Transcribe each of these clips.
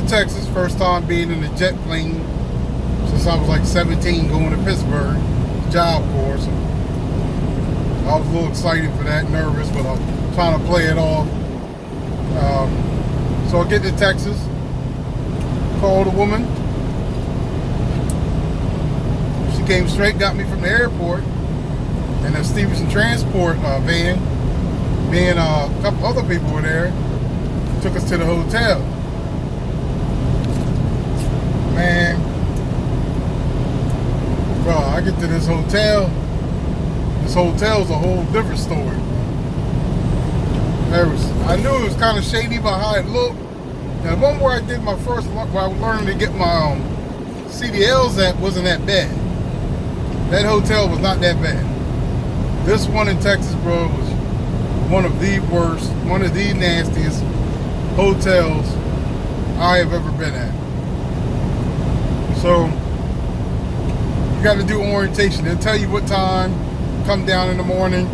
to Texas, first time being in a jet plane since I was like 17, going to Pittsburgh, Job Corps. So I was a little excited for that, nervous, but I'm trying to play it off. So I get to Texas, called a woman. She came straight, got me from the airport in a Stevenson transport van. Me and a couple other people were there. Took us to the hotel. Man, bro, I get to this hotel. This hotel's a whole different story. I knew it was kind of shady by how it looked. Now, the one where I did my first, where I was learning to get my CDLs at, wasn't that bad. That hotel was not that bad. This one in Texas, bro, was one of the worst, one of the nastiest hotels I have ever been at. So, you got to do orientation. They'll tell you what time, come down in the morning,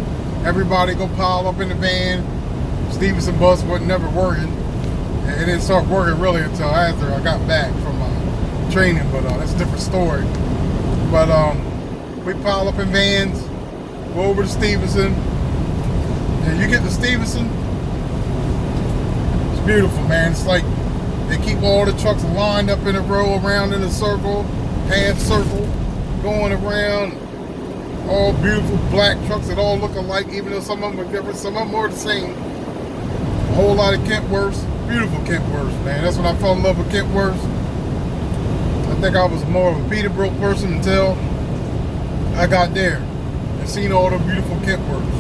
everybody go pile up in the van. Stevenson bus wasn't never working. It didn't start working really until after I got back from my training, but that's a different story. But we pile up in vans, go over to Stevenson, and you get to Stevenson, it's beautiful, man. It's like they keep all the trucks lined up in a row, around in a circle, half circle, going around. All beautiful black trucks that all look alike, even though some of them are different, some of them are the same. A whole lot of Kentworths, beautiful Kentworths, man. That's when I fell in love with Kentworths. I think I was more of a Peterborough person until I got there and seen all the beautiful Kentworths.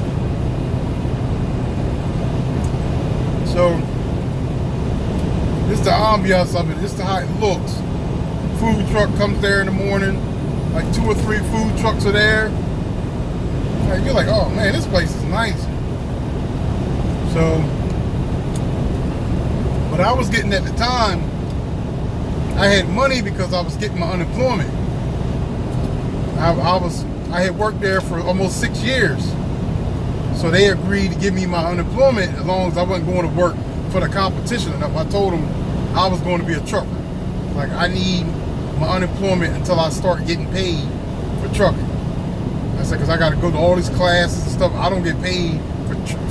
So, this is the ambiance of it. This is how it looks. Food truck comes there in the morning. Like 2 or 3 food trucks are there. Like, you're like, oh man, this place is nice. So, what I was getting at the time, I had money because I was getting my unemployment. I had worked there for almost 6 years. So they agreed to give me my unemployment as long as I wasn't going to work for the competition enough. I told them I was going to be a trucker. Like, I need my unemployment until I start getting paid for trucking. I said, because I got to go to all these classes and stuff. I don't get paid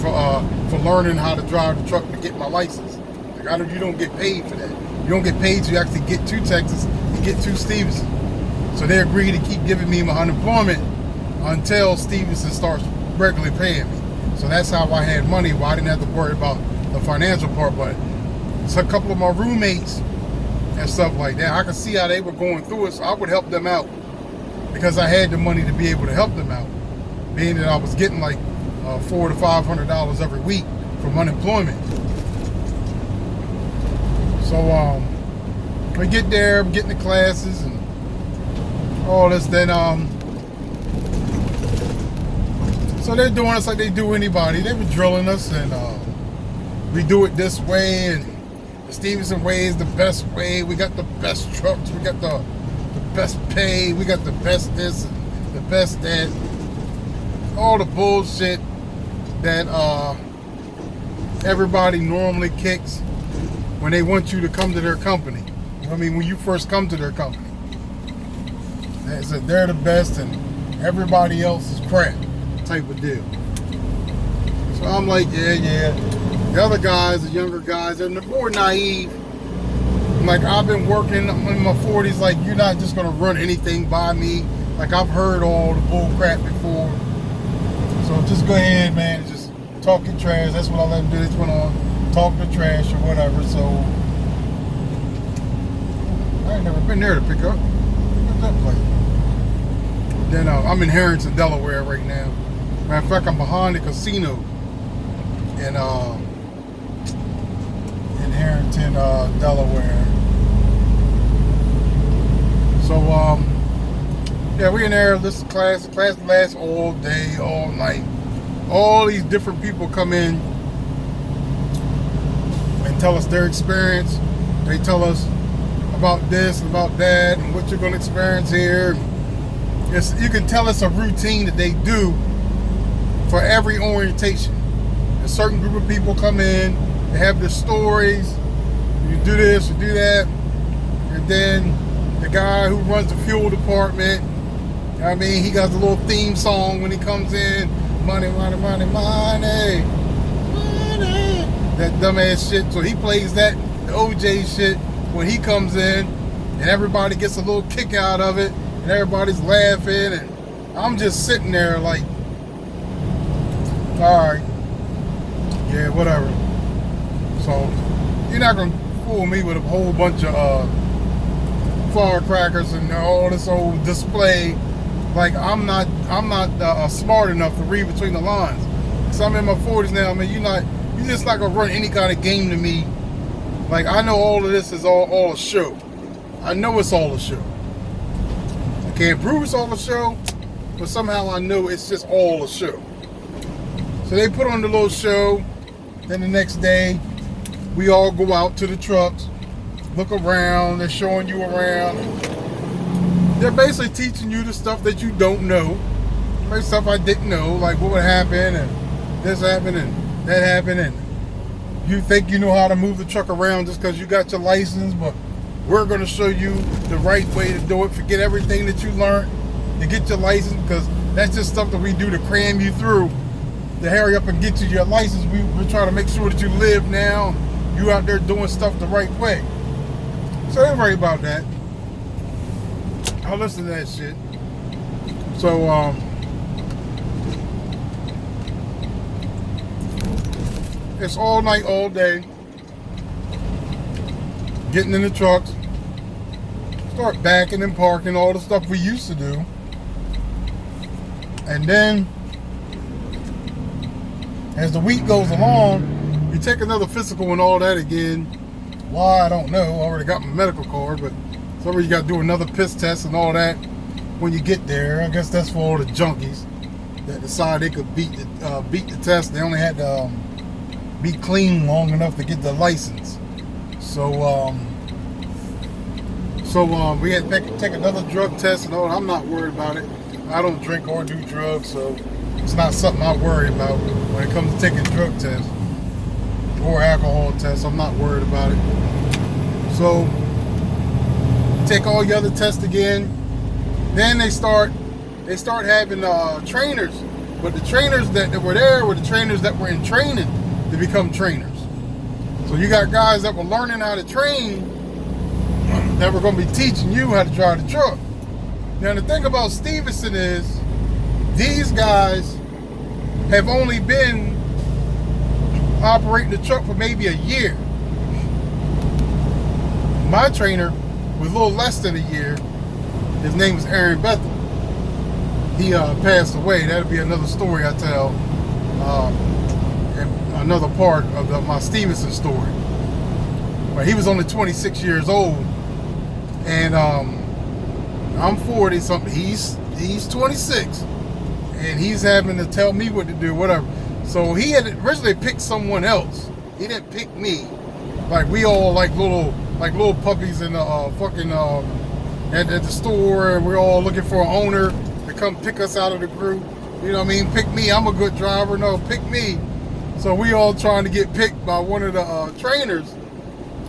for learning how to drive the truck to get my license. Like, you don't get paid for that. You don't get paid till you actually get to Texas and get to Stevenson. So they agreed to keep giving me my unemployment until Stevenson starts regularly paying me. So that's how I had money. Well, I didn't have to worry about the financial part. But so a couple of my roommates and stuff like that, I could see how they were going through it, so I would help them out because I had the money to be able to help them out, being that I was getting like $400 to $500 every week from unemployment. So we get there, I'm getting the classes and all this. Then so they're doing us like they do anybody. They were drilling us, and we do it this way, and the Stevenson way is the best way. We got the best trucks. We got the best pay. We got the best this and the best that. All the bullshit that everybody normally kicks when they want you to come to their company. I mean, when you first come to their company. They said they're the best and everybody else is crap type of deal. So I'm like, yeah. The other guys, the younger guys, they're more naive. Like, I've been working, I'm in my 40s, like, you're not just gonna run anything by me. Like, I've heard all the bull crap before. So just go ahead, man, just talk your trash. That's what I let them do. They just went on, talk the trash or whatever. So I ain't never been there to pick up. What's that place? Then I'm in Harrington, Delaware right now. Matter of fact, I'm behind the casino in Harrington, Delaware. So yeah, we in there. This class. The class lasts all day, all night. All these different people come in and tell us their experience. They tell us about this and about that and what you're going to experience here. You can tell it's a routine that they do for every orientation. A certain group of people come in, they have their stories, You do this, you do that. And then the guy who runs the fuel department, I mean, he got the little theme song when he comes in. Money, money, money, money, money. That dumbass shit. So he plays that, the OJ shit, when he comes in. And everybody gets a little kick out of it. And everybody's laughing. And I'm just sitting there like, alright. Yeah, whatever. So, you're not going to fool me with a whole bunch of firecrackers and all this old display. Like I'm not smart enough to read between the lines. Cause I'm in my 40s now. I mean, you just not gonna run any kind of game to me. Like I know all of this is all a show. I know it's all a show. I can't prove it's all a show, but somehow I know it's just all a show. So they put on the little show. Then the next day, we all go out to the trucks, look around. They're showing you around. They're basically teaching you the stuff that you don't know. Maybe stuff I didn't know, like what would happen and this happened and that happened, and you think you know how to move the truck around just because you got your license, but we're going to show you the right way to do it. Forget everything that you learned to get your license, because that's just stuff that we do to cram you through, to hurry up and get you your license. We're trying to make sure that you live now. You out there doing stuff the right way. So don't worry about that. I'll listen to that shit. So, it's all night, all day. Getting in the trucks. Start backing and parking, all the stuff we used to do. And then, as the week goes along, you take another physical and all that again. Why, I don't know. I already got my medical card, but somebody got to do another piss test and all that when you get there. I guess that's for all the junkies that decide they could beat the test. They only had to be clean long enough to get the license. So we had to take another drug test and all. I'm not worried about it. I don't drink or do drugs, so it's not something I worry about when it comes to taking drug tests or alcohol tests. I'm not worried about it. So take all the other tests again. Then they start having trainers, but the trainers that were there were the trainers that were in training to become trainers. So you got guys that were learning how to train that were going to be teaching you how to drive the truck. Now the thing about Stevenson is these guys have only been operating the truck for maybe a year. My trainer was a little less than a year. His name was Aaron Bethel. He passed away. That'll be another story I tell, another part of my Stevenson story. But he was only 26 years old, and I'm 40 something. He's 26, and he's having to tell me what to do, whatever. So he had originally picked someone else. He didn't pick me. Like we all like little puppies in the fucking at the store, and we're all looking for an owner to come pick us out of the group. You know what I mean? Pick me. I'm a good driver. No, pick me. So we all trying to get picked by one of the trainers.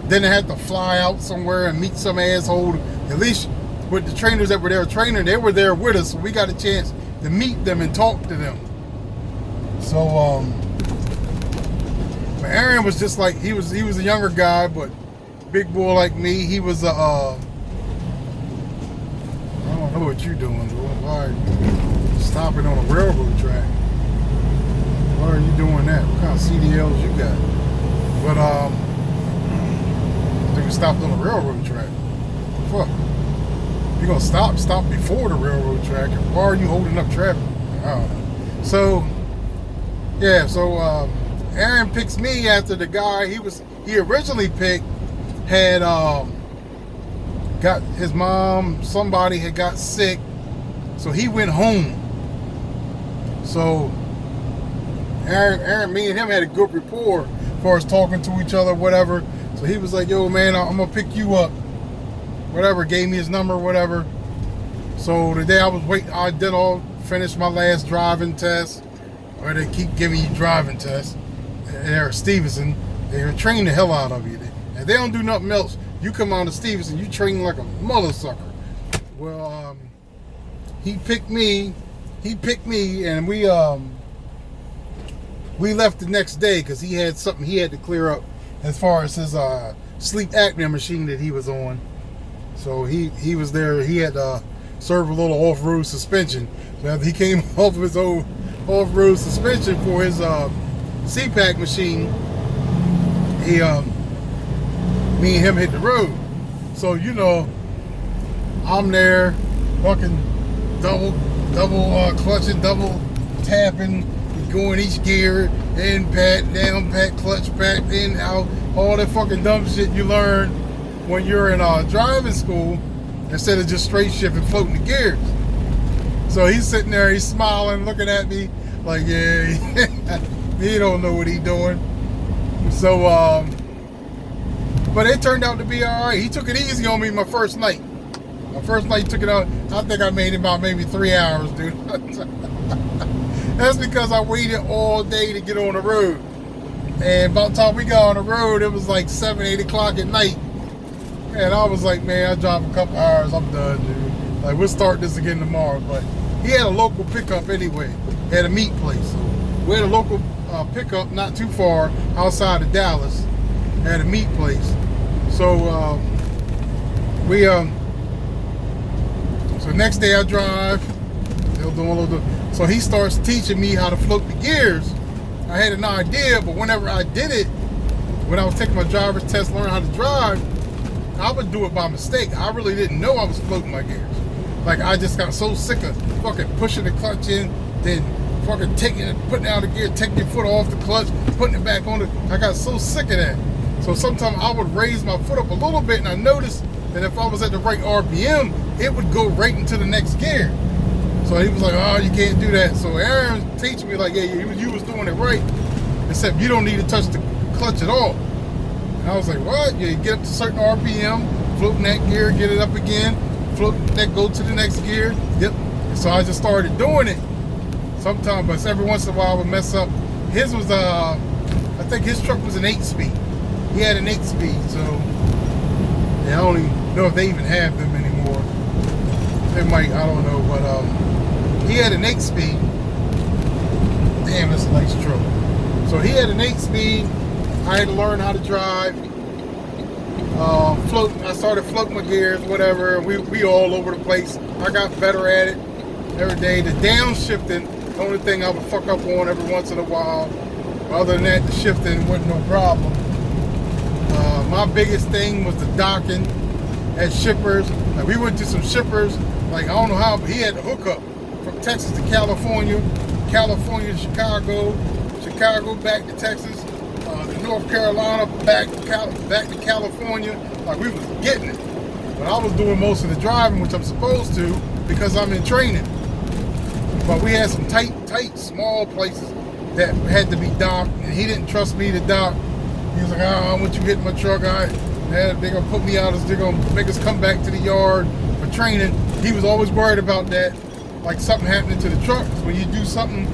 Then they had to fly out somewhere and meet some asshole. At least with the trainers that were there training, they were there with us, so we got a chance to meet them and talk to them. So Aaron was just like, he was a younger guy, but big boy like me. He was I don't know what you're doing, bro. Why are you stopping on a railroad track? Why are you doing that? What kind of CDLs you got? But I think we stopped on a railroad track. Fuck. You're gonna stop before the railroad track. Why are you holding up traffic? I don't know. So yeah, Aaron picks me after the guy he originally picked had got his mom, somebody had got sick, so he went home. So Aaron, me and him had a good rapport as far as talking to each other, whatever. So he was like, yo man, I'm gonna pick you up, whatever, gave me his number, whatever. So the day I was waiting, I did finished my last driving test, or they keep giving you driving tests. And they're at Stevenson, they train the hell out of you. And they don't do nothing else, you come on to Stevenson, you train like a mother sucker. Well, he picked me, and we left the next day because he had something he had to clear up as far as his sleep apnea machine that he was on. So he was there. He had to serve a little off-road suspension. Now he came off of his old off-road suspension for his CPAC machine. Me and him hit the road. So I'm there, fucking double clutching, double tapping, going each gear, in pat, down pat, clutch back, in, out, all that fucking dumb shit you learn when you're in driving school instead of just straight shifting, floating the gears. So he's sitting there, he's smiling, looking at me like, yeah, he don't know what he's doing. So, but it turned out to be all right. He took it easy on me my first night. My first night, he took it out. I think I made it about maybe 3 hours, dude. That's because I waited all day to get on the road. And by the time we got on the road, it was like 7, 8 o'clock at night. And I was like, man, I drive a couple hours, I'm done, dude. Like, we'll start this again tomorrow. But he had a local pickup anyway, at a meat place. So we had a local pickup not too far outside of Dallas at a meat place. So so next day I drive. So he starts teaching me how to float the gears. I had an idea, but whenever I did it, when I was taking my driver's test, learning how to drive, I would do it by mistake. I really didn't know I was floating my gears. Like, I just got so sick of fucking pushing the clutch in, then fucking putting out the gear, taking your foot off the clutch, putting it back on it. I got so sick of that. So sometimes I would raise my foot up a little bit, and I noticed that if I was at the right RPM, it would go right into the next gear. So he was like, oh, you can't do that. So Aaron's teaching me like, yeah, you was doing it right, except you don't need to touch the clutch at all. And I was like, what? Yeah, you get up to certain RPM, floating that gear, get it up again, float that, go to the next gear. Yep. So I just started doing it. Sometimes, but every once in a while I would mess up. His was, I think his truck was an 8-speed. He had an 8-speed, so yeah, I don't even know if they even have them anymore. They might, I don't know, but he had an 8-speed. Damn, that's a nice truck. So he had an 8-speed. I had to learn how to drive. Float. I started floating my gears, whatever. We all over the place. I got better at it every day. The downshifting, the only thing I would fuck up on every once in a while. Other than that, the shifting wasn't no problem. My biggest thing was the docking at shippers. Like, we went to some shippers. Like, I don't know how, but he had to hook up from Texas to California, California to Chicago, Chicago back to Texas, to North Carolina, back to California. Like, we was getting it. But I was doing most of the driving, which I'm supposed to, because I'm in training. But we had some tight, small places that had to be docked, and he didn't trust me to dock. He was like, I want you hitting my truck. They're gonna put me out, they're gonna make us come back to the yard for training. He was always worried about that, like something happening to the truck. When you do something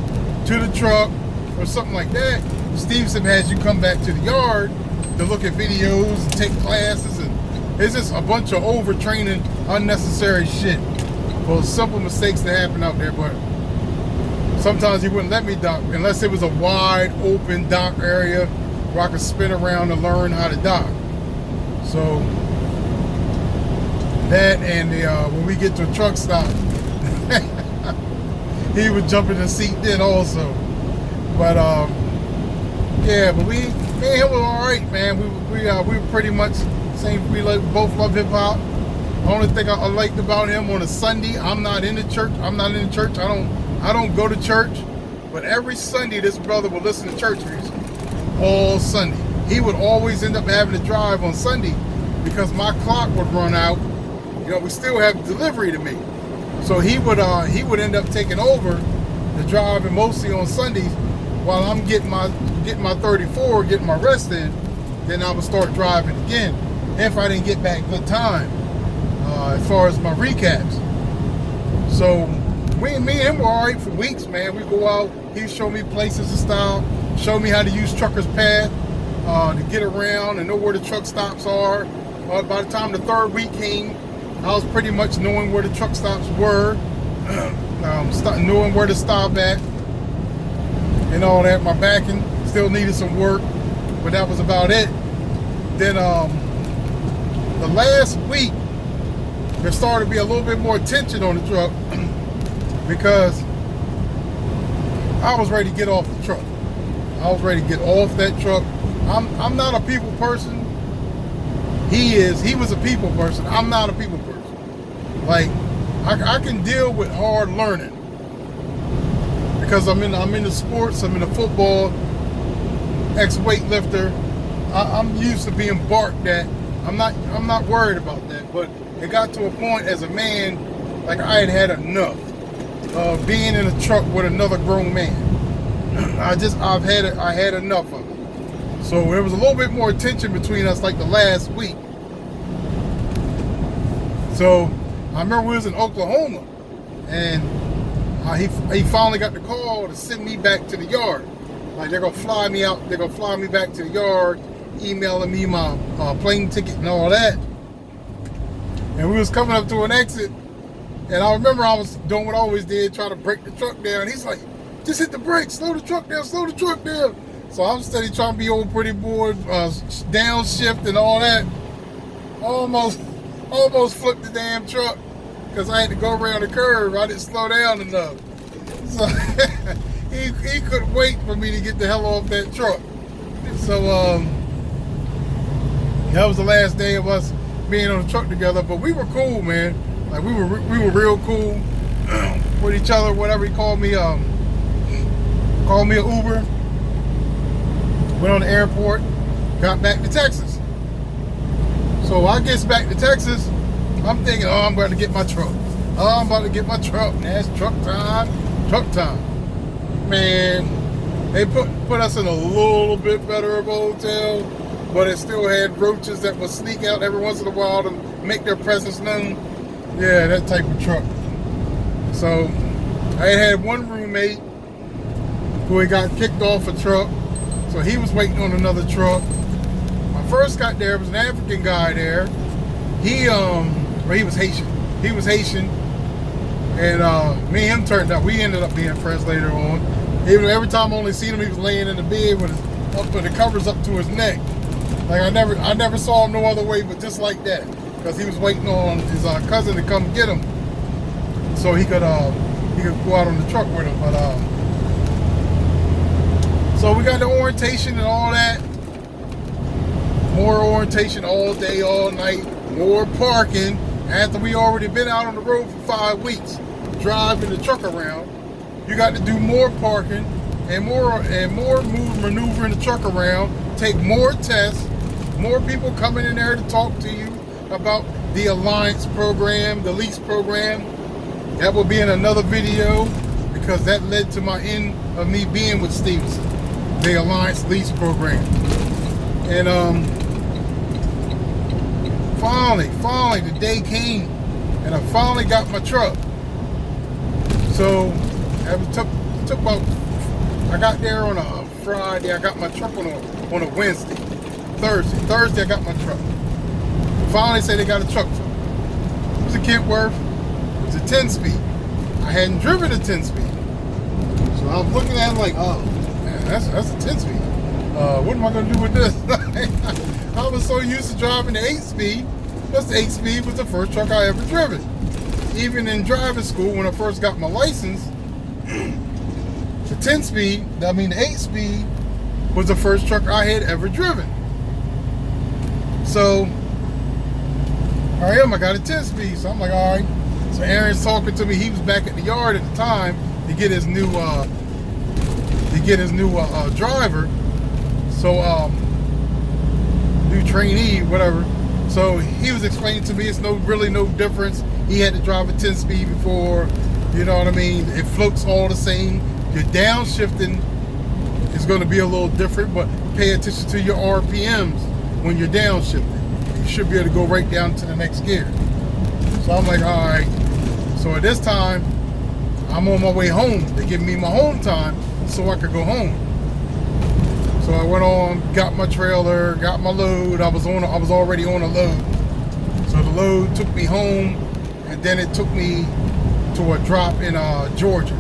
to the truck or something like that, Stevenson has you come back to the yard to look at videos and take classes, and it's just a bunch of overtraining, unnecessary shit. Well, simple mistakes that happen out there, but sometimes he wouldn't let me dock unless it was a wide open dock area where I could spin around and learn how to dock. So that, and when we get to a truck stop, he would jump in the seat then also. But yeah, but me and him was all right, man. We were pretty much same. We both love hip hop. The only thing I liked about him on a Sunday, I'm not in the church. I don't go to church. But every Sunday, this brother would listen to church music all Sunday. He would always end up having to drive on Sunday because my clock would run out. You know, we still have delivery to make. So he would end up taking over the driving mostly on Sundays while I'm getting my 34, getting my rest in. Then I would start driving again if I didn't get back good time as far as my recaps. So me and him were all right for weeks, man. We go out, he'd show me places and style, show me how to use Trucker's Path. to get around and know where the truck stops are. By the time the third week came, I was pretty much knowing where the truck stops were, knowing where to stop at, and all that. My backing still needed some work, but that was about it. Then the last week, there started to be a little bit more tension on the truck because I was ready to get off the truck. I was ready to get off that truck. I'm not a people person. He was a people person. I'm not a people person. Like, I can deal with hard learning because I'm in the sports. I'm in the football. Ex-weightlifter. I'm used to being barked at. I'm not worried about that. But it got to a point as a man, like I had enough of being in a truck with another grown man. I had enough of it. So there was a little bit more tension between us like the last week. So I remember we was in Oklahoma and he finally got the call to send me back to the yard. Like they're gonna fly me out, they're gonna fly me back to the yard, emailing me my plane ticket and all that. And we was coming up to an exit, and I remember I was doing what I always did, trying to break the truck down. He's like, just hit the brakes, slow the truck down, slow the truck down. So I'm steady trying to be old pretty boy, downshift and all that. Almost flipped the damn truck because I had to go around the curve. I didn't slow down enough. So he couldn't wait for me to get the hell off that truck. So that was the last day of us being on the truck together. But we were cool, man. Like we were real cool with each other. Whatever he called me an Uber. Went on the airport, got back to Texas. So I gets back to Texas, I'm thinking, I'm about to get my truck. I'm about to get my truck. That's truck time. Man, they put us in a little bit better of a hotel, but it still had roaches that would sneak out every once in a while to make their presence known. Yeah, that type of truck. So I had one roommate who had got kicked off a truck. So he was waiting on another truck. When I first got there, there was an African guy there. He was Haitian. He was Haitian. And me and him turned out, we ended up being friends later on. Even every time I only seen him, he was laying in the bed with the covers up to his neck. Like I never saw him no other way but just like that. Because he was waiting on his cousin to come get him. So he could go out on the truck with him. But so we got the orientation and all that. More orientation all day, all night. More parking. After we already been out on the road for 5 weeks, driving the truck around, you got to do more parking and more maneuvering the truck around. Take more tests. More people coming in there to talk to you about the Alliance program, the lease program. That will be in another video because that led to my end of me being with Stevenson. The Alliance lease program. And finally the day came and I finally got my truck. So it took about, I got there on a Friday, I got my truck on a Wednesday. Thursday I got my truck. Finally said they got a truck for me. It was a Kentworth. It was a 10-speed. I hadn't driven a 10-speed. So I was looking at it like, oh, that's a 10-speed. What am I going to do with this? I was so used to driving the 8-speed, plus the 8-speed was the first truck I ever driven. Even in driving school, when I first got my license, the 10-speed, the 8-speed, was the first truck I had ever driven. So, I got a 10-speed, so I'm like, all right. So Aaron's talking to me, he was back at the yard at the time to get his new driver. So new trainee, whatever. So he was explaining to me it's really no difference. He had to drive a 10-speed before, you know what I mean? It floats all the same. Your downshifting is going to be a little different, but pay attention to your RPMs when you're downshifting. You should be able to go right down to the next gear. So I'm like, all right. So at this time, I'm on my way home. They give me my home time so I could go home. So I went on, got my trailer, got my load. I was already on a load. So the load took me home, and then it took me to a drop in Georgia.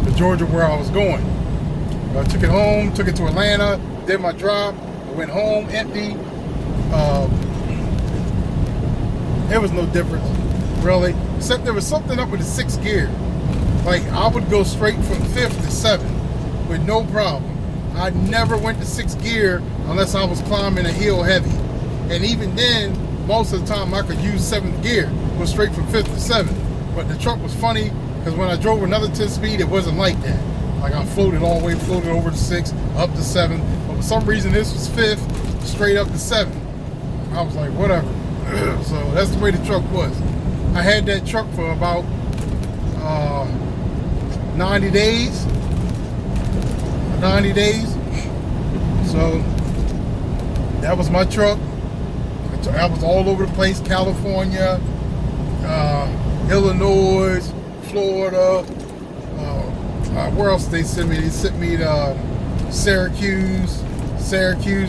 The Georgia where I was going. I took it home, took it to Atlanta, did my drop, I went home empty. There was no difference, really, except there was something up with the 6th gear. Like, I would go straight from 5th to 7th with no problem. I never went to 6th gear unless I was climbing a hill heavy. And even then, most of the time I could use 7th gear, go straight from 5th to 7th. But the truck was funny, because when I drove another 10-speed, it wasn't like that. Like, I floated all the way, floated over to 6th, up to 7th. But for some reason, this was 5th, straight up to 7th. I was like, whatever. So that's the way the truck was. I had that truck for about 90 days. 90 days. So that was my truck. I was all over the place. California, Illinois, Florida. Where else did they send me? They sent me to Syracuse,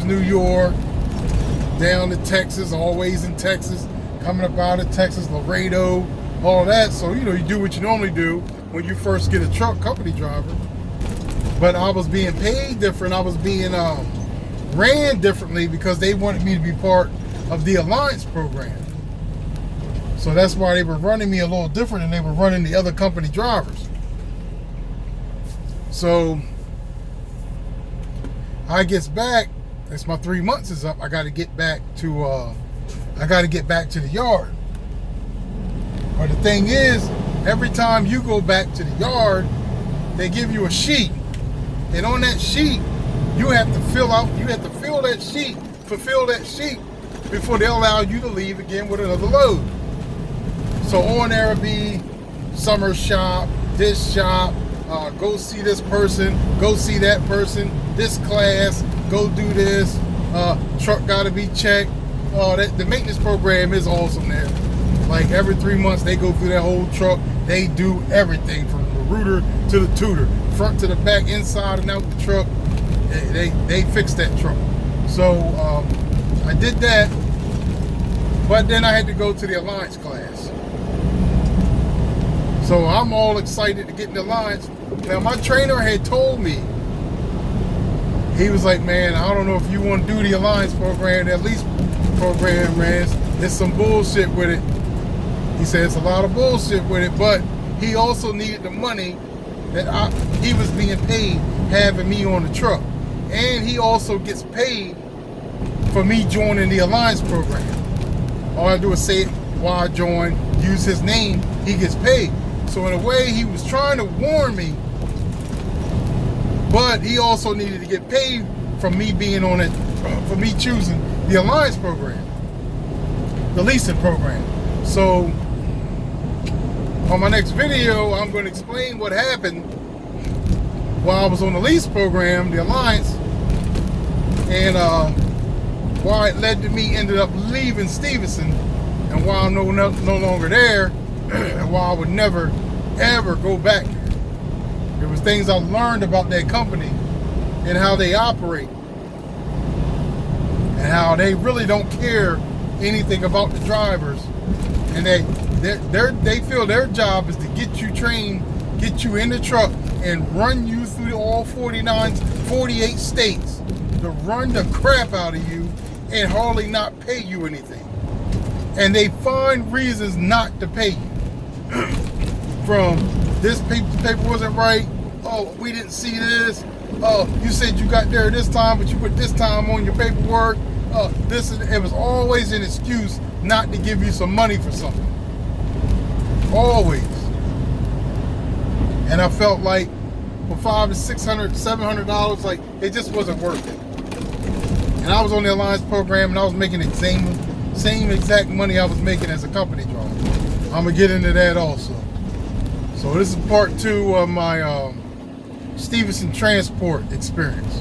New York, down to Texas, always in Texas, coming up out of Texas, Laredo, all that. So, you know, you do what you normally do when you first get a truck, company driver. But I was being paid different. I was being ran differently because they wanted me to be part of the Alliance program. So that's why they were running me a little different than they were running the other company drivers. So I gets back, as my 3 months is up, I got to get back to the yard. But the thing is, every time you go back to the yard, they give you a sheet, and on that sheet, you have to fill that sheet, fulfill that sheet before they allow you to leave again with another load. So on there will be summer shop, this shop, go see this person, go see that person, this class, go do this, truck got to be checked. The maintenance program is awesome there. Like every 3 months they go through that whole truck. They do everything from the rooter to the tutor, front to the back, inside and out the truck. They fix that truck. So I did that, but then I had to go to the Alliance class. So I'm all excited to get in the Alliance. Now my trainer had told me, he was like, man, I don't know if you want to do the Alliance program, the lease program, man. There's some bullshit with it. He said it's a lot of bullshit with it, but he also needed the money that he was being paid having me on the truck. And he also gets paid for me joining the Alliance program. All I do is say why I joined, use his name, he gets paid. So in a way, he was trying to warn me, but he also needed to get paid from me being on it, for me choosing the Alliance program, the leasing program. So on my next video, I'm going to explain what happened while I was on the lease program, the Alliance, and why it led to me ended up leaving Stevenson, and why I'm no longer there, and why I would never ever go back there. There was things I learned about that company and how they operate and how they really don't care anything about the drivers, and they feel their job is to get you trained, get you in the truck, and run you through all 48 states, to run the crap out of you and hardly not pay you anything. And they find reasons not to pay you. From this paper wasn't right, oh, we didn't see this, oh, you said you got there this time, but you put this time on your paperwork, it was always an excuse not to give you some money for something. Always. And I felt like for $500 to $600, $700, like it just wasn't worth it. And I was on the Alliance program, and I was making the same exact money I was making as a company driver. I'm gonna get into that also. So this is part 2 of my Stevenson transport experience.